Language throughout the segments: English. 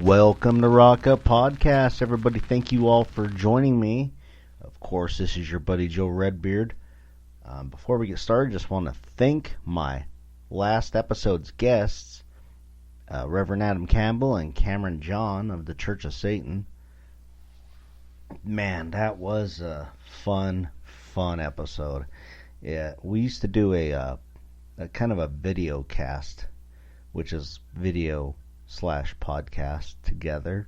Welcome to Rock Up Podcast, everybody. Thank you all for joining me. Of course, this is your buddy Joe Redbeard. Before we get started, just want to thank my last episode's guests, Reverend Adam Campbell and Cameron John of the Church of Satan. Man, that was a fun episode. Yeah, we used to do a kind of a video cast, which is video / podcast together.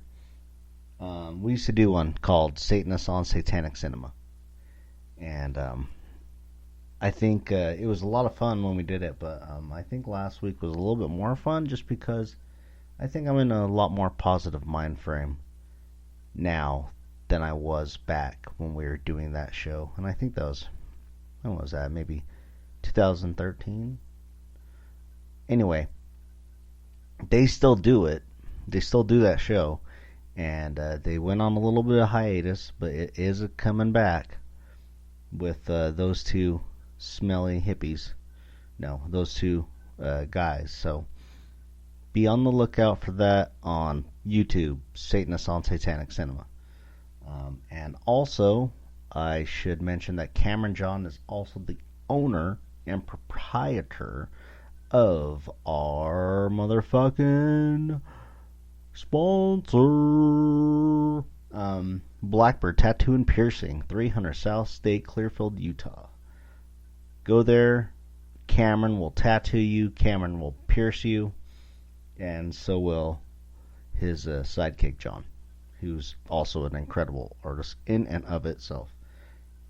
We used to do one called Satanists on Satanic Cinema, and I think it was a lot of fun when we did it, but I think last week was a little bit more fun just because I think I'm in a lot more positive mind frame now than I was back when we were doing that show. And I think that was, when was that, maybe 2013? Anyway, they still do it. They still do that show. And they went on a little bit of hiatus, but it is coming back with those two smelly hippies. No, those two guys. So be on the lookout for that on YouTube, Satanists on Satanic Cinema. And also, I should mention that Cameron John is also the owner and proprietor of our motherfucking sponsor, Blackbird Tattoo and Piercing, 300 South State, Clearfield, Utah. Go there. Cameron will tattoo you. Cameron will pierce you. And so will his sidekick, John, who's also an incredible artist in and of itself.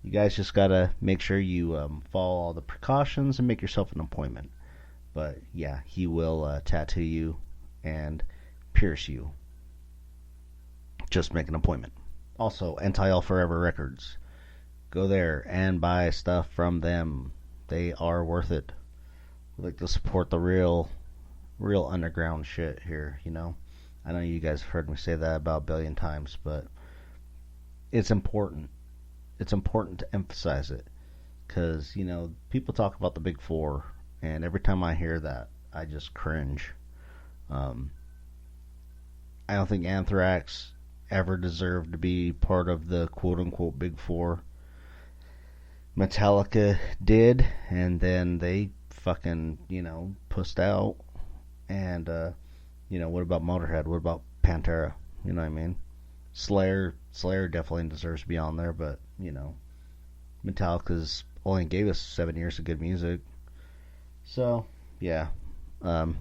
You guys just gotta make sure you follow all the precautions and make yourself an appointment. But yeah, he will tattoo you and pierce you. Just make an appointment. Also, Anti-All Forever Records. Go there and buy stuff from them. They are worth it. We like to support the real underground shit here, you know. I know you guys have heard me say that about a billion times, but it's important. It's important to emphasize it. Because, you know, people talk about the Big Four, and every time I hear that, I just cringe. I don't think Anthrax ever deserved to be part of the quote-unquote Big Four. Metallica did, and then they fucking, you know, pussed out. And, you know, what about Motorhead? What about Pantera? You know what I mean? Slayer definitely deserves to be on there, but, you know, Metallica's only gave us 7 years of good music. So, yeah, kind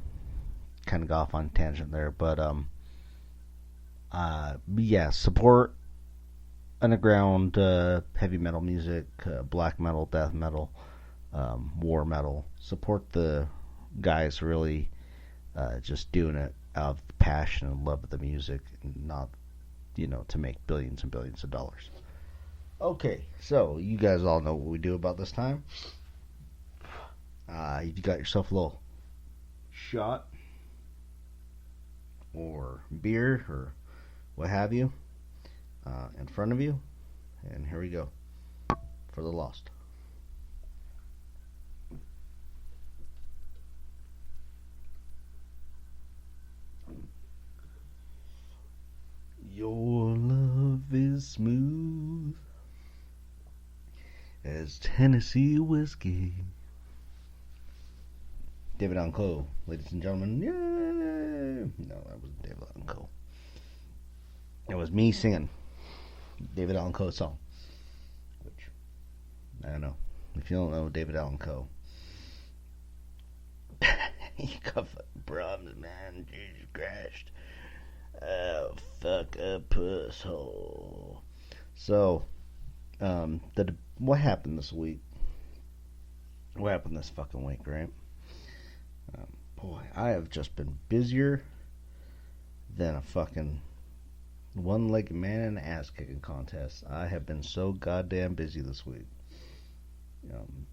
of got off on a tangent there, but, yeah, support underground heavy metal music, black metal, death metal, war metal. Support the guys really just doing it out of passion and love of the music, and not, you know, to make billions and billions of dollars. Okay, so you guys all know what we do about this time. You got yourself a little shot or beer or what have you in front of you, and here we go for the lost. Your love is smooth as Tennessee whiskey. David Allan Coe, ladies and gentlemen. Yay! No, that wasn't David Allan Coe. It was me singing David Allan Coe's song. Which, I don't know. If you don't know David Allan Coe, you got fucking problems, man. Jesus Christ. Oh, fuck a puss hole. So, what happened this week? What happened this fucking week, right? Boy, I have just been busier than a fucking One-legged man in an ass-kicking contest. I have been so goddamn busy this week. Um,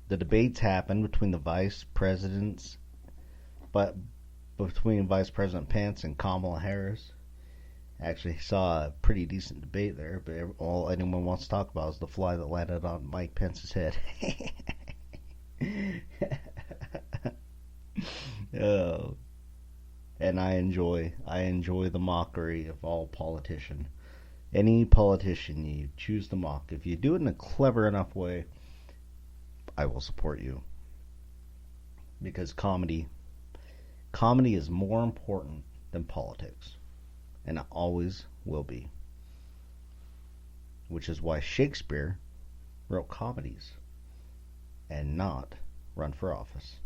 the debates happened between the vice presidents, but between Vice President Pence and Kamala Harris. Actually saw a pretty decent debate there, but all anyone wants to talk about is the fly that landed on Mike Pence's head. Oh, and I enjoy the mockery of all politician. Any politician you choose to mock, if you do it in a clever enough way, I will support you. Because comedy is more important than politics, and it always will be. Which is why Shakespeare wrote comedies and not run for office.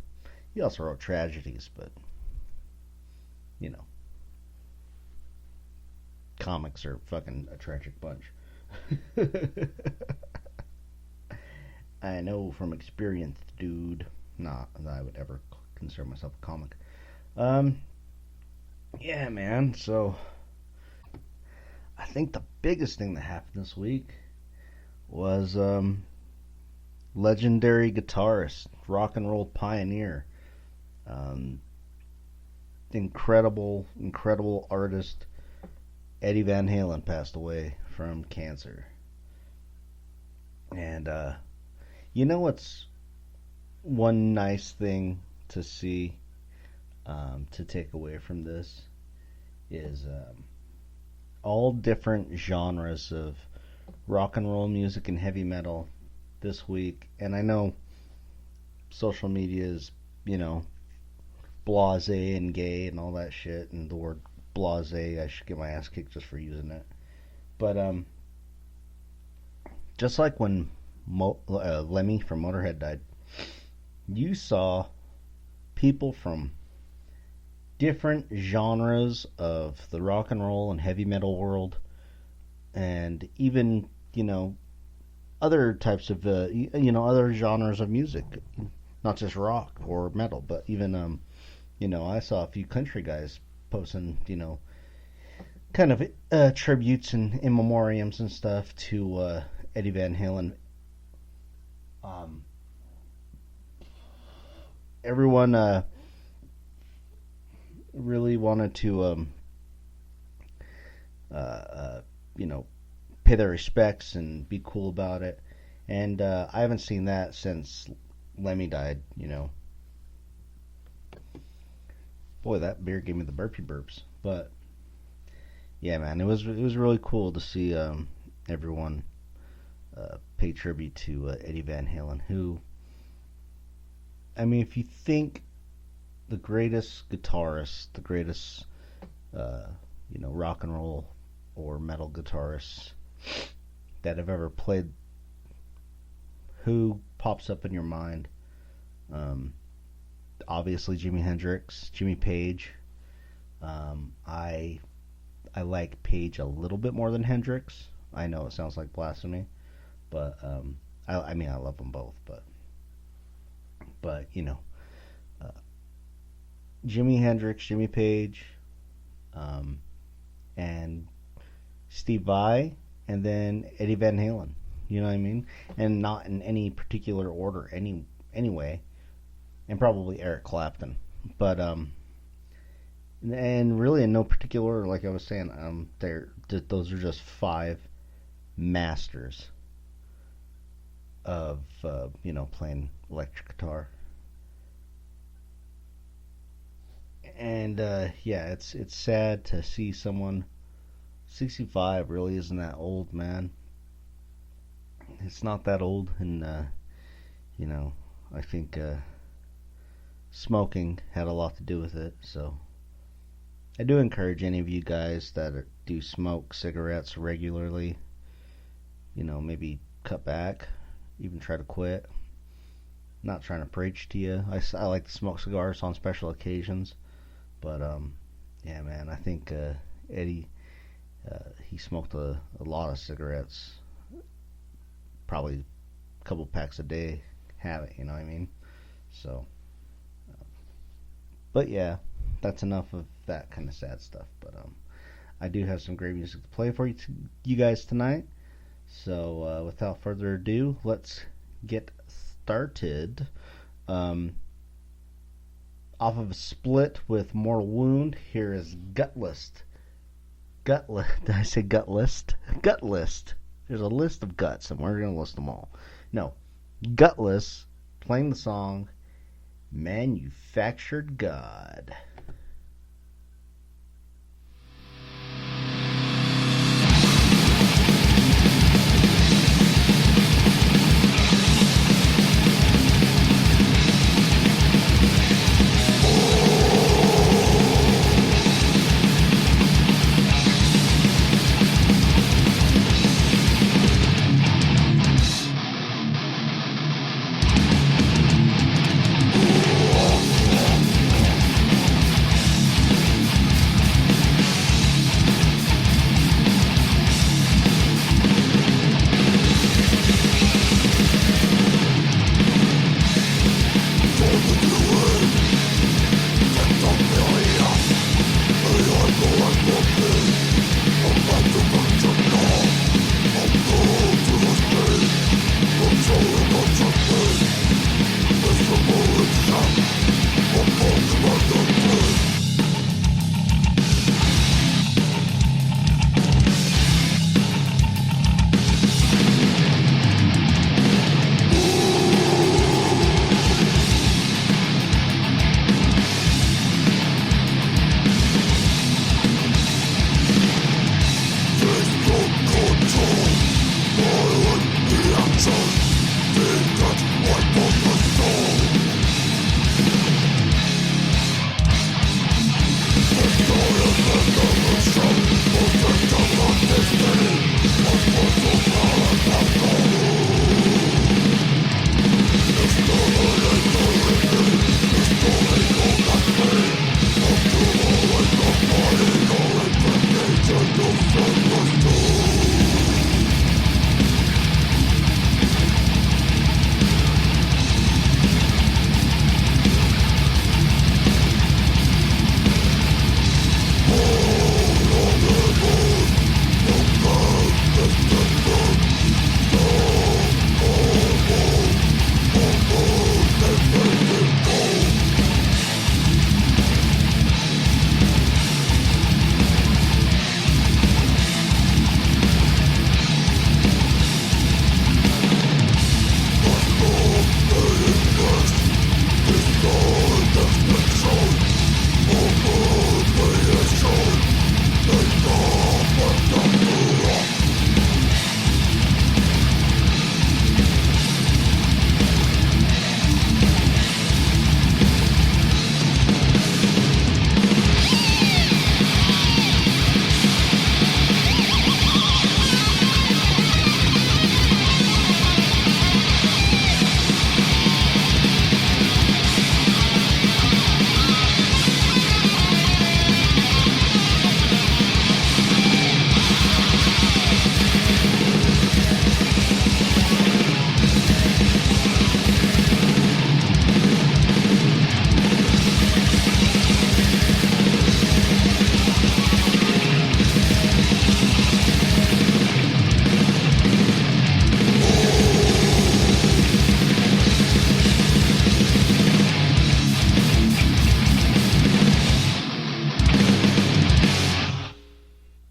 He also wrote tragedies, but you know, comics are fucking a tragic bunch. I know from experience, dude. Not that I would ever consider myself a comic. Yeah, man. So, I think the biggest thing that happened this week was legendary guitarist, rock and roll pioneer, incredible artist Eddie Van Halen passed away from cancer. And you know what's one nice thing to see, to take away from this, is all different genres of rock and roll music and heavy metal this week. And I know social media is, blasé and gay and all that shit, and the word blasé, I should get my ass kicked just for using it. But just like when Lemmy from Motorhead died, you saw people from different genres of the rock and roll and heavy metal world, and even other types of other genres of music, not just rock or metal, but even I saw a few country guys posting kind of tributes and in memoriams and stuff to Eddie Van Halen. Everyone really wanted to pay their respects and be cool about it, and I haven't seen that since Lemmy died. Boy, that beer gave me the burpy burps. But yeah, man, it was really cool to see everyone pay tribute to Eddie Van Halen, who, I mean, if you think the greatest guitarist, the greatest rock and roll or metal guitarists that have ever played, who pops up in your mind? Obviously Jimi Hendrix, Jimmy Page. I like Page a little bit more than Hendrix. I know it sounds like blasphemy, but I mean I love them both, but Jimi Hendrix, Jimmy Page, and Steve Vai, and then Eddie Van Halen. You know what I mean? And not in any particular order, anyway. And probably Eric Clapton, but and really in no particular order, like I was saying. Those are just 5 masters of playing electric guitar. And yeah, it's sad to see someone 65 really isn't that old, man. It's not that old, and I think smoking had a lot to do with it. So I do encourage any of you guys that do smoke cigarettes regularly, maybe cut back, even try to quit. Not trying to preach to you. I like to smoke cigars on special occasions, but yeah, man, I think Eddie, he smoked a lot of cigarettes, probably a couple packs a day, have it, you know what I mean? So, but yeah, that's enough of that kind of sad stuff. But I do have some great music to play for you guys tonight. So without further ado, let's get started. Off of a split with Mortal Wound, here is Gutless. Gutless. Did I say Gutless? Gutless. There's a list of guts, and we're going to list them all. No. Gutless playing the song Manufactured God.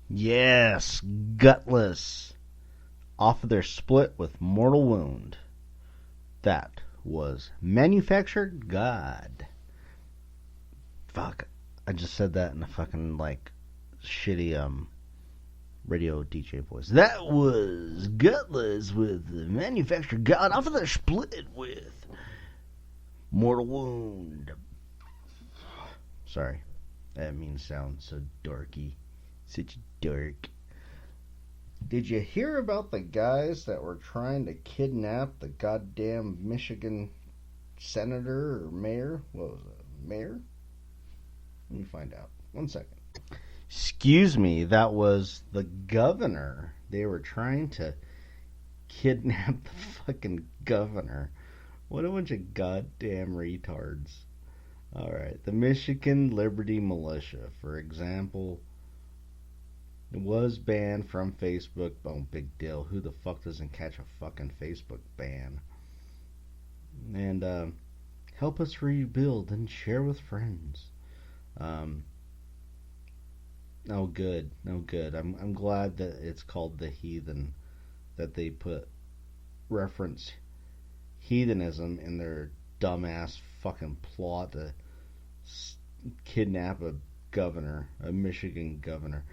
Yes, Gutless. Off of their split with Mortal Wound. That was Manufactured God. Fuck. I just said that in a fucking, shitty, radio DJ voice. That was Gutless with Manufactured God off of their split with Mortal Wound. Sorry. I didn't mean to sound so dorky. Such a dork. Did you hear about the guys that were trying to kidnap the goddamn Michigan senator or mayor? What was it? Mayor? Let me find out. 1 second. Excuse me, that was the governor. They were trying to kidnap the fucking governor. What a bunch of goddamn retards. Alright, the Michigan Liberty Militia, for example, Was banned from Facebook. Oh, big deal. Who the fuck doesn't catch a fucking Facebook ban? And help us rebuild and share with friends. Um, oh, good. Oh, good. I'm glad that it's called the Heathen. That they put reference heathenism in their dumbass fucking plot to kidnap a governor, a Michigan governor.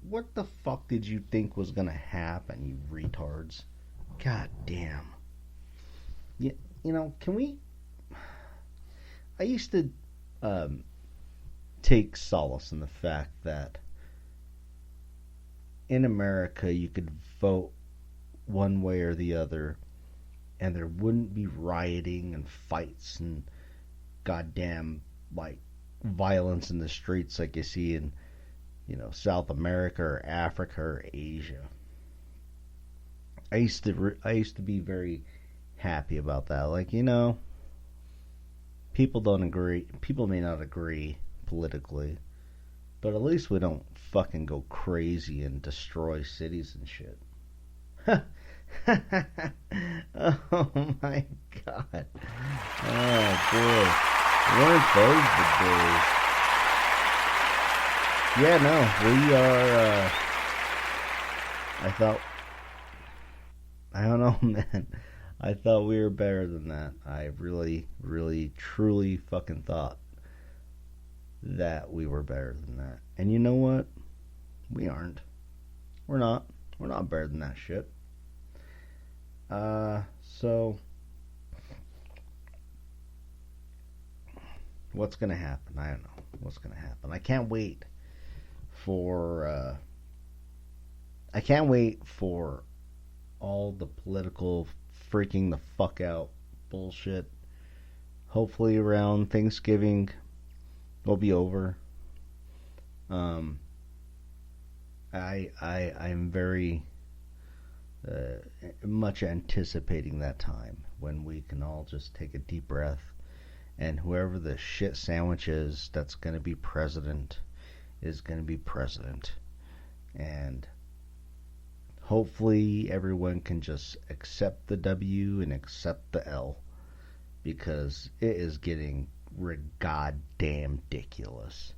What the fuck did you think was gonna happen, you retards? God damn. You know, can we? I used to take solace in the fact that in America you could vote one way or the other, and there wouldn't be rioting and fights and goddamn like violence in the streets like you see in South America or Africa or Asia. I used to be very happy about that. Like, people don't agree. People may not agree politically, but at least we don't fucking go crazy and destroy cities and shit. Oh my god. Oh boy. Weren't those the days? Yeah, no, we are, I don't know, man. I thought we were better than that. I really, really, truly fucking thought that we were better than that. And you know what? We aren't. We're not. We're not better than that shit. So what's gonna happen? I don't know what's gonna happen. I can't wait for all the political freaking the fuck out bullshit. Hopefully around Thanksgiving it'll be over. I'm very much anticipating that time when we can all just take a deep breath, and whoever the shit sandwich is that's going to be president is going to be president, and hopefully everyone can just accept the W and accept the L, because it is getting goddamn ridiculous.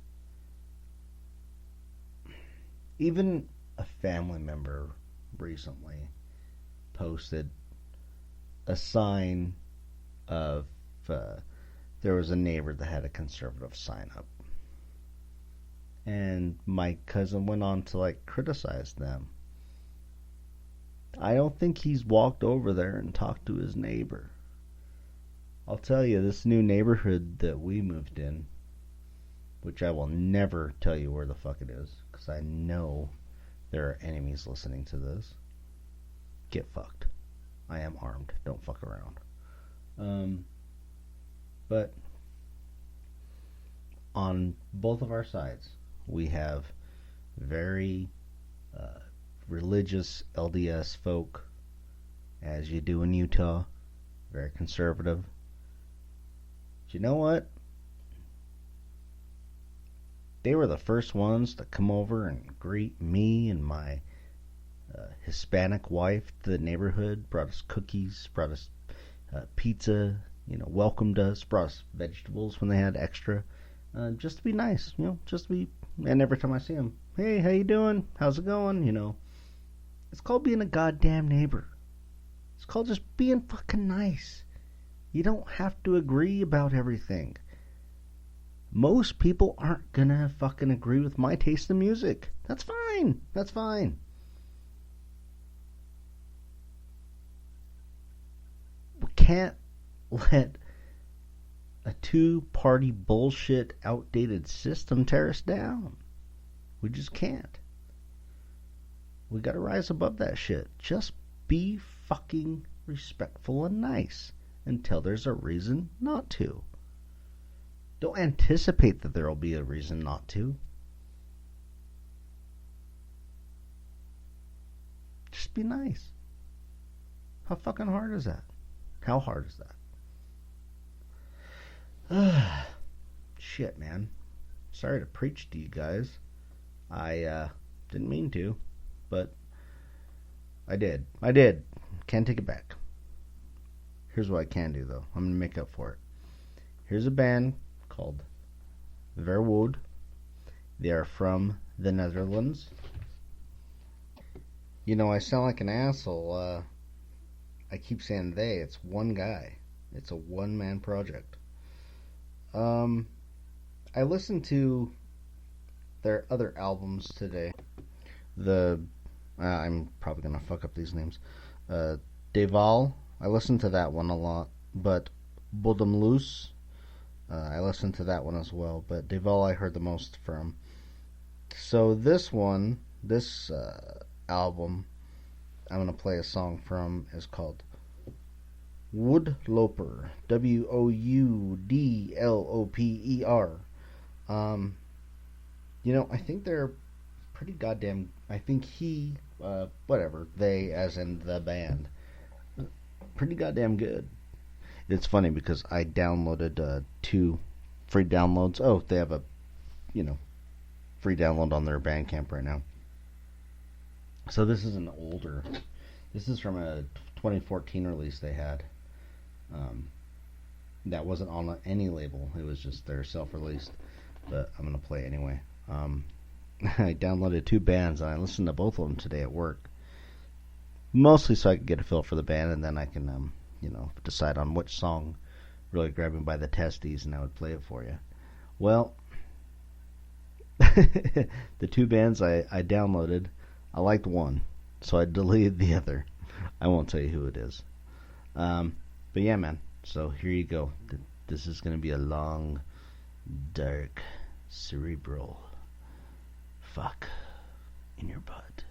Even a family member recently posted a sign of there was a neighbor that had a conservative sign up, and my cousin went on to like criticize them. I don't think he's walked over there and talked to his neighbor. I'll tell you, this new neighborhood that we moved in, which I will never tell you where the fuck it is, because I know there are enemies listening to this. Get fucked. I am armed. Don't fuck around. But on both of our sides, we have very religious LDS folk, as you do in Utah. Very conservative. But you know what? They were the first ones to come over and greet me and my Hispanic wife to the neighborhood. Brought us cookies, brought us pizza, welcomed us, brought us vegetables when they had extra, just to be nice, just to be. And every time I see them, hey, how you doing? How's it going? It's called being a goddamn neighbor. It's called just being fucking nice. You don't have to agree about everything. Most people aren't gonna fucking agree with my taste in music. That's fine. That's fine. We can't let a two-party bullshit outdated system tear us down. We just can't. We gotta rise above that shit. Just be fucking respectful and nice until there's a reason not to. Don't anticipate that there will be a reason not to. Just be nice. How fucking hard is that? How hard is that? Shit, man. Sorry to preach to you guys. I didn't mean to, but I did. I did. Can't take it back. Here's what I can do, though. I'm going to make up for it. Here's a band called Verwoed. They are from the Netherlands. You know, I sound like an asshole. I keep saying they. It's one guy. It's a one-man project. I listened to their other albums today. I'm probably gonna fuck up these names. Deval, I listened to that one a lot, but Bodemloos, I listened to that one as well, but Deval I heard the most from. So this album, I'm gonna play a song from is called Woodloper, Woudloper. I think they're pretty goddamn. I think they, as in the band, pretty goddamn good. It's funny because I downloaded 2 free downloads. Oh, they have a, free download on their Bandcamp right now. So this is an older. This is from a 2014 release they had. That wasn't on any label. It was just their self-released. But I'm gonna play anyway. I downloaded 2 bands and I listened to both of them today at work. Mostly so I could get a feel for the band, and then I can, decide on which song really grabbed me by the testes, and I would play it for you. Well, the 2 bands I downloaded, I liked one, so I deleted the other. I won't tell you who it is. But yeah, man. So here you go. This is going to be a long, dark, cerebral fuck in your butt.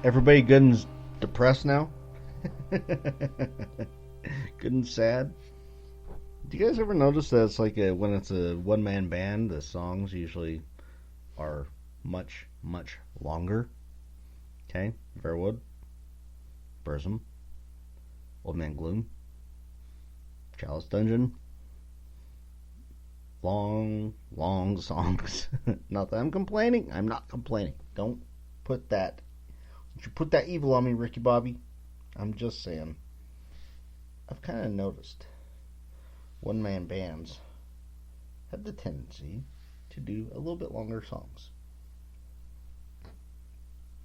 Everybody good and depressed now? Good and sad? Do you guys ever notice that it's like when it's a one-man band, the songs usually are much, much longer? Okay? Verwoed, Burzum, Old Man Gloom, Chalice Dungeon. Long, long songs. Not that I'm complaining. I'm not complaining. Don't put that evil on me, Ricky Bobby. I'm just saying. I've kind of noticed one-man bands have the tendency to do a little bit longer songs.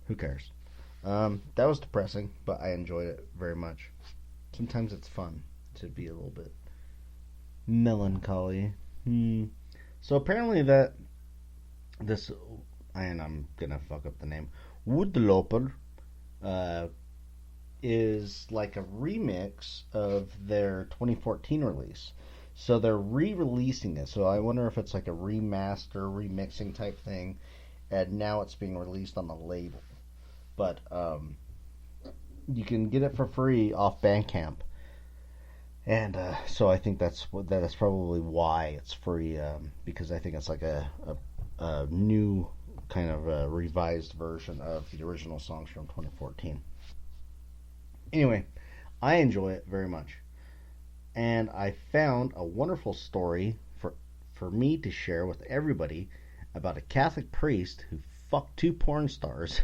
Who cares? That was depressing, but I enjoyed it very much. Sometimes it's fun to be a little bit melancholy. So apparently and I'm gonna fuck up the name, Woodloper, is like a remix of their 2014 release. So they're re-releasing it. So I wonder if it's like a remaster, remixing type thing, and now it's being released on the label. But you can get it for free off Bandcamp. And so I think that's probably why it's free, because I think it's like a new kind of a revised version of the original songs from 2014. Anyway, I enjoy it very much. And I found a wonderful story for me to share with everybody about a Catholic priest who fucked 2 porn stars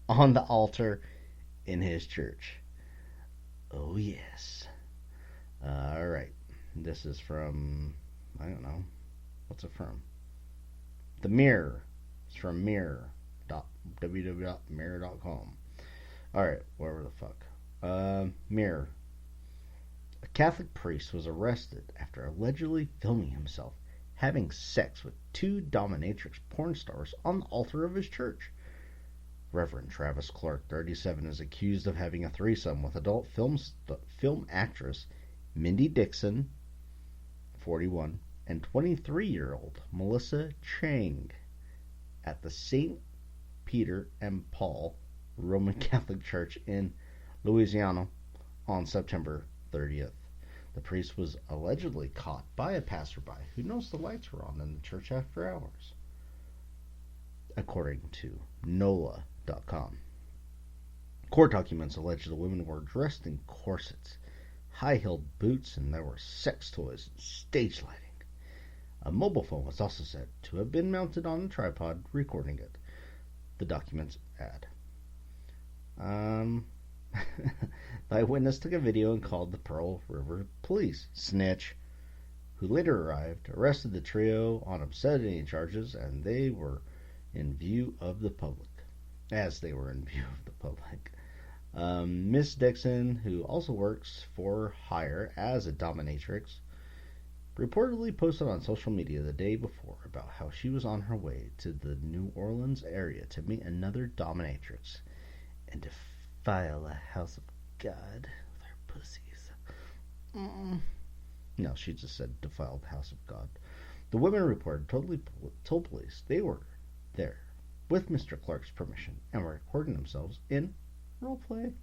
on the altar in his church. Oh, yes. Alright. This is from, I don't know. What's it from? The Mirror. It's from www.mirror.com. Alright, whatever the fuck. Mirror. A Catholic priest was arrested after allegedly filming himself having sex with 2 dominatrix porn stars on the altar of his church. Reverend Travis Clark, 37, is accused of having a threesome with adult film actress Mindy Dixon, 41, and 23-year-old Melissa Chang at the St. Peter and Paul Roman Catholic Church in Louisiana on September 30th. The priest was allegedly caught by a passerby who noticed the lights were on in the church after hours, according to NOLA.com. Court documents allege the women were dressed in corsets, high-heeled boots, and there were sex toys and stage lighting. A mobile phone was also said to have been mounted on a tripod recording it. The documents add. The eyewitness took a video and called the Pearl River police. Snitch, who later arrived, arrested the trio on obscenity charges, and they were in view of the public. Miss Dixon, who also works for hire as a dominatrix, reportedly posted on social media the day before about how she was on her way to the New Orleans area to meet another dominatrix and defile the house of God with her pussies. No, she just said defile the house of God. The women reported told police they were there with Mr. Clark's permission and were recording themselves in roleplay.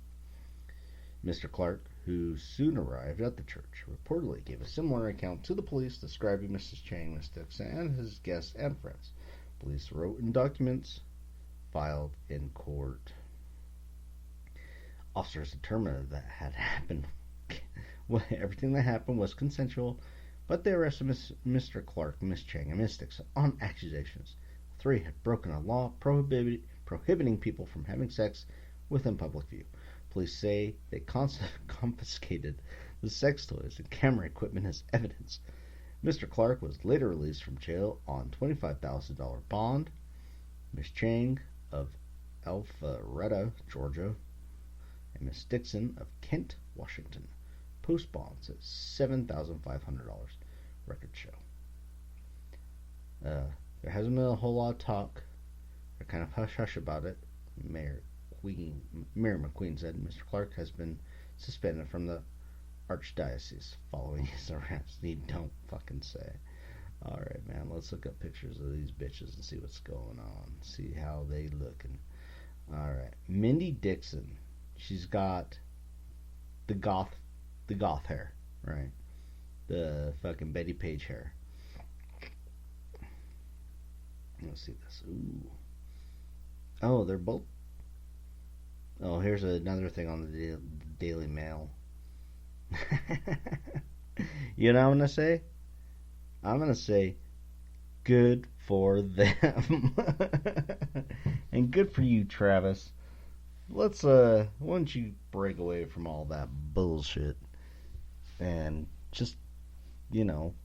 Mr. Clark, who soon arrived at the church, reportedly gave a similar account to the police, describing Mrs. Chang, Miss Dixon, and his guests and friends. Police wrote in documents filed in court. Officers determined that everything that happened was consensual, but they arrested Mr. Clark, Miss Chang, and Miss Dixon on accusations. The 3 had broken a law prohibiting people from having sex within public view. Police say they confiscated the sex toys and camera equipment as evidence. Mr. Clark was later released from jail on $25,000 bond. Miss Chang of Alpharetta, Georgia, and Miss Dixon of Kent, Washington, post bonds at $7,500. Records show. There hasn't been a whole lot of talk. They're kind of hush-hush about it. Mayor McQueen said Mr. Clark has been suspended from the Archdiocese following his arrest. He don't fucking say. Alright, man, let's look up pictures of these bitches and see what's going on. See how they looking. Alright. Mindy Dixon. She's got the goth hair, right? The fucking Betty Page hair. Let's see this. Ooh. Oh, they're both. Oh, here's another thing on the Daily Mail. You know what I'm gonna say? I'm gonna say good for them. And good for you, Travis. Let's why don't you break away from all that bullshit and just,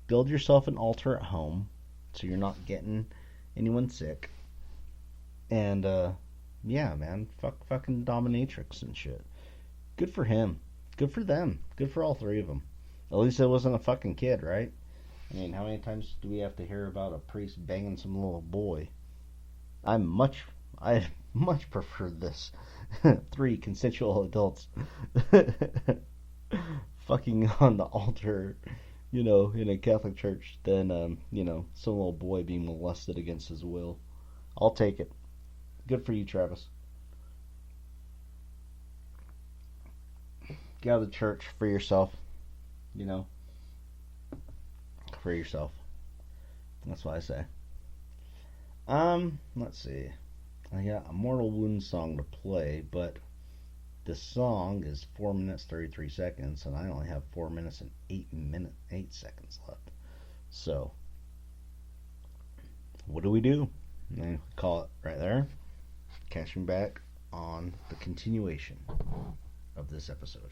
build yourself an altar at home so you're not getting anyone sick. And yeah, man, fuck fucking dominatrix and shit. Good for him. Good for them. Good for all three of them. At least it wasn't a fucking kid, right? I mean, how many times do we have to hear about a priest banging some little boy? I much prefer this. Three consensual adults fucking on the altar, in a Catholic church than, some little boy being molested against his will. I'll take it. Good for you, Travis. Get out of the church for yourself, you know, for yourself. That's what I say. Let's see. I got a Mortal Wound song to play, but the song is 4 minutes 33 seconds, and I only have 4 minutes and 8 seconds left. So, what do we do? And call it right there. Catch me back on the continuation of this episode.